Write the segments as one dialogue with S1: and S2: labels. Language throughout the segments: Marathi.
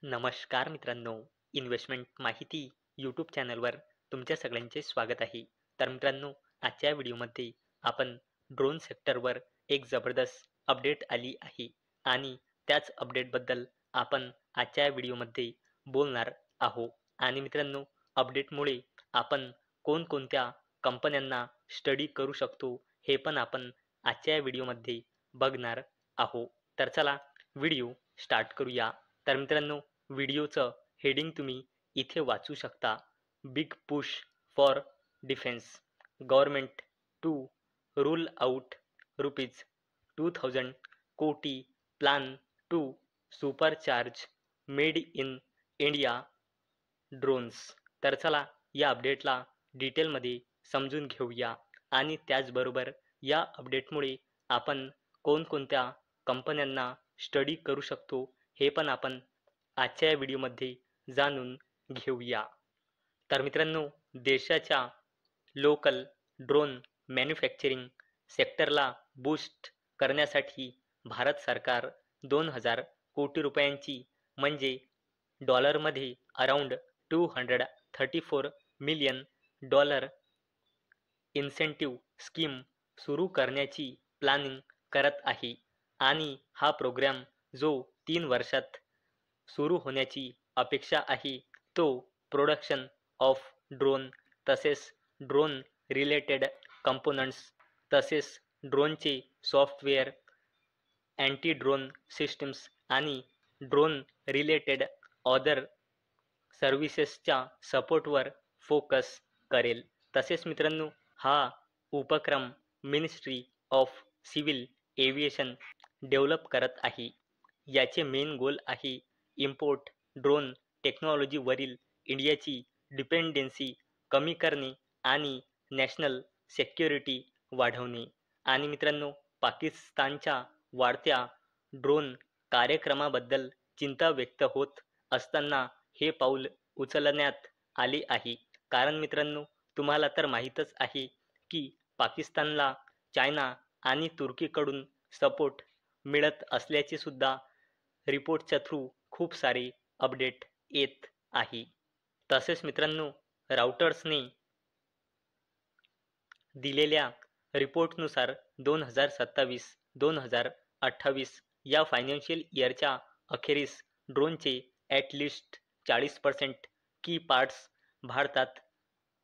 S1: नमस्कार मित्रांनो, इन्व्हेस्टमेंट माहिती यूट्यूब चॅनलवर तुमच्या सगळ्यांचे स्वागत आहे. तर मित्रांनो, आजच्या व्हिडिओमध्ये आपण ड्रोन सेक्टरवर एक जबरदस्त अपडेट आली आहे आणि त्याच अपडेटबद्दल आपण आजच्या व्हिडिओमध्ये बोलणार आहोत. आणि मित्रांनो, अपडेटमुळे आपण कोणकोणत्या कंपन्यांना स्टडी करू शकतो हे पण आपण आजच्या व्हिडिओमध्ये बघणार आहोत. तर चला व्हिडिओ स्टार्ट करूया. तर मित्रांनो, व्हिडिओचं हेडिंग तुम्ही इथे वाचू शकता. Big push for defence government to rule out rupees 2000 कोटी plan to supercharge made in India drones. तर चला या अपडेटला डिटेलमध्ये समजून घेऊया आणि त्याचबरोबर या अपडेटमुळे आपण कोणकोणत्या कंपन्यांना स्टडी करू शकतो हे पण आपण आजच्या या व्हिडिओमध्ये जाणून घेऊया. तर मित्रांनो, देशाच्या लोकल ड्रोन मॅन्युफॅक्चरिंग सेक्टरला बूस्ट करण्यासाठी भारत सरकार 2000 कोटी रुपयांची म्हणजे डॉलरमध्ये अराउंड $234 मिलियन इन्सेंटिव्ह स्कीम सुरू करण्याची प्लॅनिंग करत आहे. आणि हा प्रोग्राम जो 3 वर्षात सुरू होण्याची अपेक्षा आहे तो प्रोडक्शन ऑफ ड्रोन तसेच ड्रोन रिलेटेड कंपोनंट्स तसेच ड्रोनचे सॉफ्टवेअर, अँटी ड्रोन सिस्टम्स आणि ड्रोन रिलेटेड ऑदर सर्व्हिसेसच्या सपोर्टवर फोकस करेल. तसेच मित्रांनो, हा उपक्रम ministry of civil aviation develop करत आहे. याचे मेन गोल आहे इम्पोर्ट ड्रोन टेक्नॉलॉजीवरील इंडियाची डिपेंडेन्सी कमी करणे आणि नॅशनल सेक्युरिटी वाढवणे. आणि मित्रांनो, पाकिस्तानच्या वाढत्या ड्रोन कार्यक्रमाबद्दल चिंता व्यक्त होत असताना हे पाऊल उचलण्यात आले आहे. कारण मित्रांनो, तुम्हाला तर माहीतच आहे की पाकिस्तानला चायना आणि तुर्कीकडून सपोर्ट मिळत असल्याचे सुद्धा रिपोर्टच्या थ्रू खूप सारे अपडेट येत आहे. तसेच मित्रांनो, राउटर्सने दिलेल्या रिपोर्टनुसार 2027-2028 या फायनान्शियल इयरच्या अखेरीस ड्रोनचे ॲट लिस्ट 40% की पार्ट्स भारतात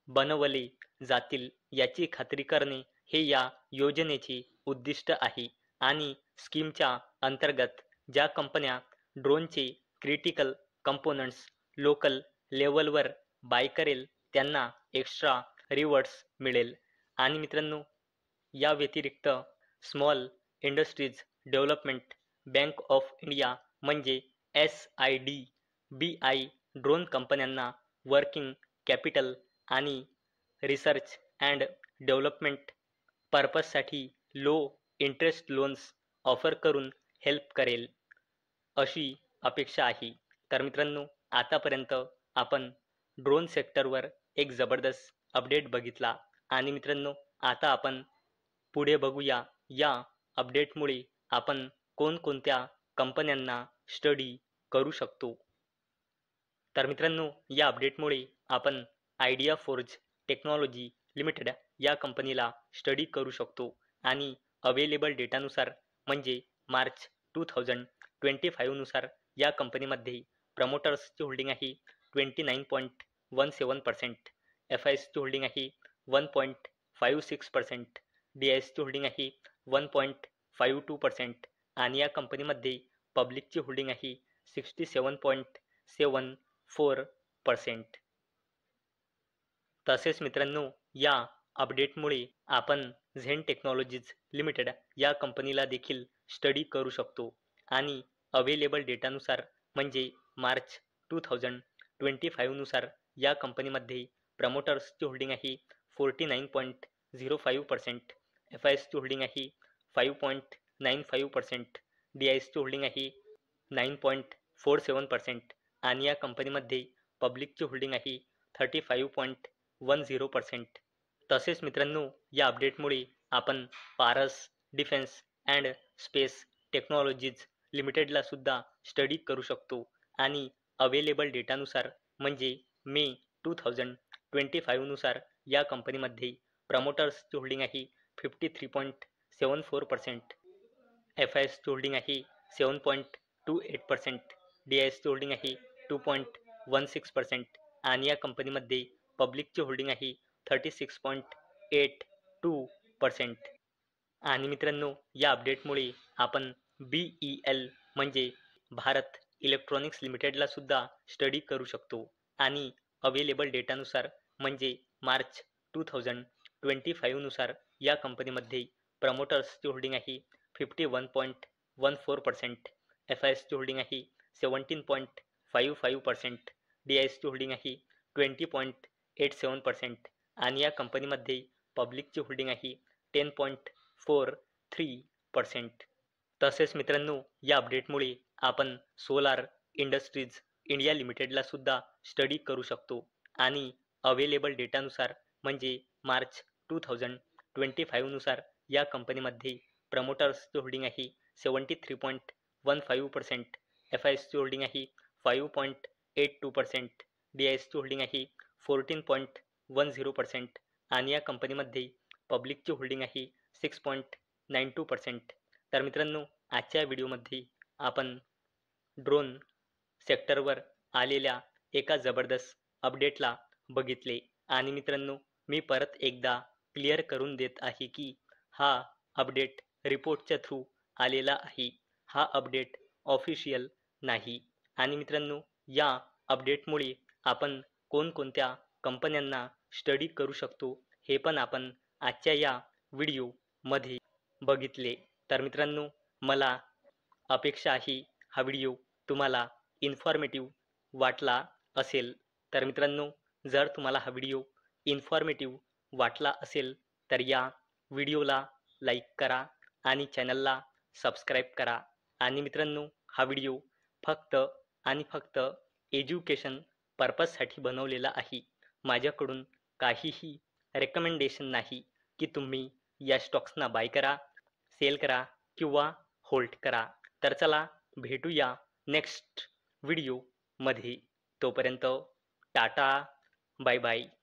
S1: बनवले जातील याची खात्री करणे हे या योजनेचे उद्दिष्ट आहे. आणि स्कीमच्या अंतर्गत ज्या कंपन्या ड्रोनचे क्रिटिकल कंपोनंट्स लोकल लेवलवर बाय करेल त्यांना एक्स्ट्रा रिवॉर्ड्स मिळेल. आणि मित्रांनो, या व्यतिरिक्त small industries development bank of India म्हणजे SIDBI ड्रोन कंपन्यांना वर्किंग कॅपिटल आणि रिसर्च अँड डेव्हलपमेंट पर्पजसाठी लो इंटरेस्ट लोन्स ऑफर करून हेल्प करेल अशी अपेक्षा आहे. तर मित्रांनो, आतापर्यंत आपण ड्रोन सेक्टरवर एक जबरदस्त अपडेट बघितला आणि मित्रांनो, आता आपण पुढे बघूया या अपडेटमुळे आपण कोणकोणत्या कंपन्यांना स्टडी करू शकतो. तर मित्रांनो, या अपडेटमुळे आपण आयडिया फोर्ज टेक्नॉलॉजी लिमिटेड या कंपनीला स्टडी करू शकतो. आणि अवेलेबल डेटानुसार म्हणजे मार्च 2025 नुसार या कंपनीमध्ये प्रमोटर्सची होल्डिंग आहे 29.17%, FISची होल्डिंग आहे 1.56%, DISची होल्डिंग आहे 1.52% आणि या कंपनीमध्ये पब्लिकची होल्डिंग आहे 67.74%. तसेच मित्रांनो, या अपडेटमुळे आपण झेन टेक्नॉलॉजीज लिमिटेड या कंपनीला देखील स्टडी करू शकतो. आणि अवेलेबल डेटानुसार म्हणजे मार्च 2025 नुसार या कंपनीमध्ये प्रमोटर्सची होल्डिंग आहे 49.05%, FISची होल्डिंग आहे 5.95%, DISची होल्डिंग आहे 9.47% आणि या कंपनीमध्ये पब्लिकची होल्डिंग आहे 35.10%. तसेच मित्रांनो, या अपडेटमुळे आपण Paras defence and space technologies लिमिटेडला सुद्धा स्टडी करू शकतो. आणि अवेलेबल डेटानुसार म्हणजे मे 2025 नुसार या कंपनीमध्ये प्रमोटर्सची होल्डिंग आहे 53.74%, FISची होल्डिंग आहे 7.28%, DISची होल्डिंग आहे 2.16% आणि या कंपनीमध्ये पब्लिकची होल्डिंग आहे 36.82%. आणि मित्रांनो, या अपडेटमुळे आपण BEL म्हणजे भारत इलेक्ट्रॉनिक्स लिमिटेडला सुद्धा स्टडी करू शकतो आणि अवेलेबल डेटानुसार म्हणजे मार्च 2025 नुसार या कंपनीमध्ये प्रमोटर्सची होल्डिंग आहे 51.14%, FISची होल्डिंग आहे 17.55%, DISची होल्डिंग आहे 20.87% आणि या कंपनीमध्ये पब्लिकची होल्डिंग आहे 10.43%. तसेच मित्रांनो, या अपडेटमुळे आपण सोलार इंडस्ट्रीज इंडिया लिमिटेडला सुद्धा स्टडी करू शकतो आणि अवेलेबल डेटानुसार म्हणजे मार्च 2025 नुसार या कंपनीमध्ये प्रमोटर्सची होल्डिंग आहे 73.15%, FISची होल्डिंग आहे 5.82%, DISची होल्डिंग आहे 14.10% आणि या कंपनीमध्ये पब्लिकची होल्डिंग आहे 6.92%. तर मित्रांनो, आजच्या व्हिडिओमध्ये आपण ड्रोन सेक्टरवर आलेल्या एका जबरदस्त अपडेटला बघितले आणि मित्रांनो, मी परत एकदा क्लिअर करून देत आहे की हा अपडेट रिपोर्टच्या थ्रू आलेला आहे. हा अपडेट ऑफिशियल नाही. आणि मित्रांनो, या अपडेटमुळे आपण कोणकोणत्या कंपन्यांना स्टडी करू शकतो हे पण आपण आजच्या या व्हिडिओमध्ये बघितले. तर मित्रांनो, मला अपेक्षा आहे हा व्हिडिओ तुम्हाला इन्फॉर्मेटिव्ह वाटला असेल. तर मित्रांनो, जर तुम्हाला हा व्हिडिओ इन्फॉर्मेटिव्ह वाटला असेल तर या व्हिडिओला लाईक करा आणि चॅनलला सबस्क्राईब करा. आणि मित्रांनो, हा व्हिडिओ फक्त आणि फक्त एज्युकेशन पर्पजसाठी बनवलेला आहे. माझ्याकडून काहीही रेकमेंडेशन नाही की तुम्ही या स्टॉक्सना बाय करा, सेल करा किंवा होल्ड करा. तर चला भेटूया नेक्स्ट व्हिडिओमध्ये. तोपर्यंत टाटा, बाय बाय.